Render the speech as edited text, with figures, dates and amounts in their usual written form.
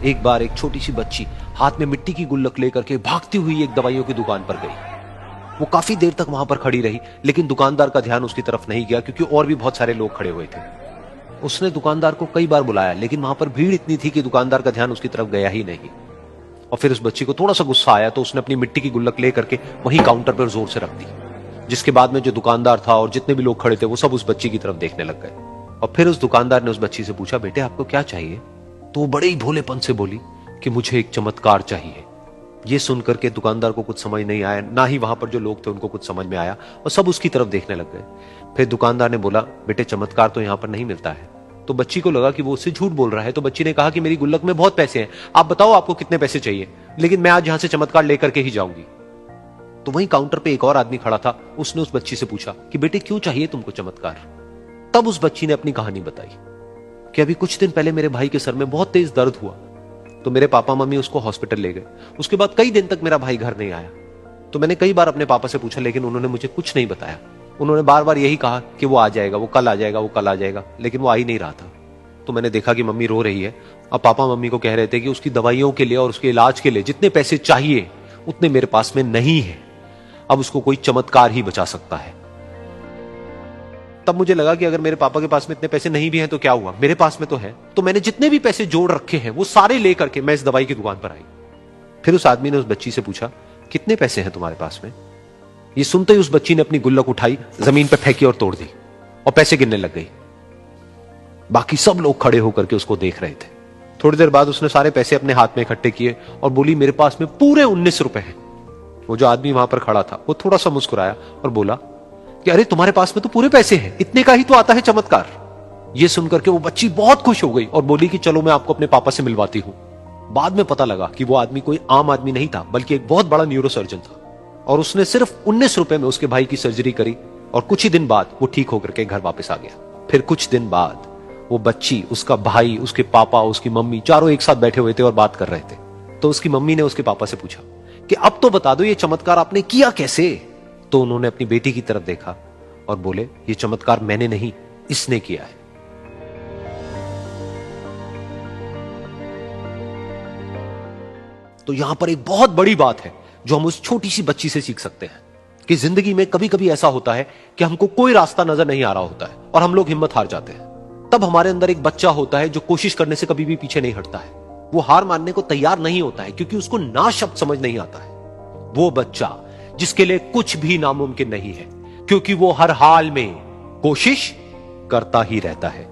एक बार एक छोटी सी बच्ची हाथ में मिट्टी की गुल्लक लेकर के भागती हुई एक दवाइयों की दुकान पर गई। वो काफी देर तक वहां पर खड़ी रही, लेकिन दुकानदार का ध्यान उसकी तरफ नहीं गया क्योंकि और भी बहुत सारे लोग खड़े हुए थे। उसने दुकानदार को कई बार बुलाया, लेकिन वहां पर भीड़ इतनी थी कि दुकानदार का ध्यान उसकी तरफ गया ही नहीं। और फिर उस बच्ची को थोड़ा सा गुस्सा आया तो उसने अपनी मिट्टी की गुल्लक लेकर के वहीं काउंटर पर जोर से रख दी, जिसके बाद में जो दुकानदार था और जितने भी लोग खड़े थे वो सब उस बच्ची की तरफ देखने लग गए। और फिर उस दुकानदार ने उस बच्ची से पूछा, बेटे आपको क्या चाहिए? तो वो बड़े ही भोलेपन से बोली कि मुझे एक चमत्कार चाहिए। ये सुनकर के दुकानदार को कुछ समझ नहीं आया, ना ही वहां पर जो लोग थे उनको कुछ समझ में आया, और सब उसकी तरफ देखने लग गए। फिर दुकानदार ने बोला, बेटे चमत्कार तो यहां पर नहीं मिलता है। तो बच्ची को लगा कि वो उससे झूठ बोल रहा है, तो बच्ची ने कहा कि मेरी गुल्लक में बहुत पैसे हैं, आप बताओ आपको कितने पैसे चाहिए, लेकिन मैं आज यहां से चमत्कार लेकर के ही जाऊंगी। तो वहीं काउंटर पे एक और आदमी खड़ा था, उसने उस बच्ची से पूछा कि बेटे क्यों चाहिए तुमको चमत्कार? तब उस बच्ची ने अपनी कहानी बताई कि अभी कुछ दिन पहले मेरे भाई के सर में बहुत तेज दर्द हुआ, तो मेरे पापा मम्मी उसको हॉस्पिटल ले गए। उसके बाद कई दिन तक मेरा भाई घर नहीं आया। तो मैंने कई बार अपने पापा से पूछा, लेकिन उन्होंने मुझे कुछ नहीं बताया। उन्होंने बार बार यही कहा कि वो आ जाएगा, वो कल आ जाएगा, वो कल आ जाएगा, लेकिन वो आ ही नहीं रहा था। तो मैंने देखा कि मम्मी रो रही है। अब पापा मम्मी को कह रहे थे कि उसकी दवाइयों के लिए और उसके इलाज के लिए जितने पैसे चाहिए उतने मेरे पास में नहीं है, अब उसको कोई चमत्कार ही बचा सकता है। तब मुझे लगा कि अगर मेरे पापा के पास में इतने पैसे नहीं भी हैं तो क्या हुआ, मेरे पास में तो है। तो मैंने जितने भी पैसे जोड़ रखे हैं वो सारे लेकर के मैं इस दवाई की दुकान पर आई। फिर उस आदमी ने उस बच्ची से पूछा, कितने पैसे हैं तुम्हारे पास में? ये सुनते ही उस बच्ची ने अपनी गुल्लक उठाई, जमीन पर फेंकी और तोड़ दी और पैसे गिनने लग गई। बाकी सब लोग खड़े होकर के उसको देख रहे थे। थोड़ी देर बाद उसने सारे पैसे अपने हाथ में इकट्ठे किए और बोली, मेरे पास में पूरे 19 रुपए हैं। वो जो आदमी वहां पर खड़ा था वो थोड़ा सा मुस्कुराया और बोला कि अरे तुम्हारे पास में तो पूरे पैसे हैं, इतने का ही तो आता है चमत्कार। ये सुनकर के वो बच्ची बहुत खुश हो गई और बोली कि चलो मैं आपको अपने पापा से मिलवाती हूं। बाद में पता लगा कि वो आदमी कोई आम आदमी नहीं था, बल्कि एक बहुत बड़ा न्यूरोसर्जन था, और उसने सिर्फ 19 रुपए में उसके भाई की सर्जरी करी और कुछ ही दिन बाद वो ठीक होकर के घर वापस आ गया। फिर कुछ दिन बाद वो बच्ची, उसका भाई, उसके पापा, उसकी मम्मी चारों एक साथ बैठे हुए थे और बात कर रहे थे। तो उसकी मम्मी ने उसके पापा से पूछा कि अब तो बता दो ये चमत्कार आपने किया कैसे? तो उन्होंने अपनी बेटी की तरफ देखा और बोले, ये चमत्कार मैंने नहीं, इसने किया है। तो यहां पर एक बहुत बड़ी बात है जो हम उस छोटी सी बच्ची से सीख सकते हैं कि जिंदगी में कभी कभी ऐसा होता है कि हमको कोई रास्ता नजर नहीं आ रहा होता है और हम लोग हिम्मत हार जाते हैं। तब हमारे अंदर एक बच्चा होता है जो कोशिश करने से कभी भी पीछे नहीं हटता है। वो हार मानने को तैयार नहीं होता है क्योंकि उसको ना शब्द समझ नहीं आता है। वो बच्चा जिसके लिए कुछ भी नामुमकिन नहीं है, क्योंकि वो हर हाल में कोशिश करता ही रहता है।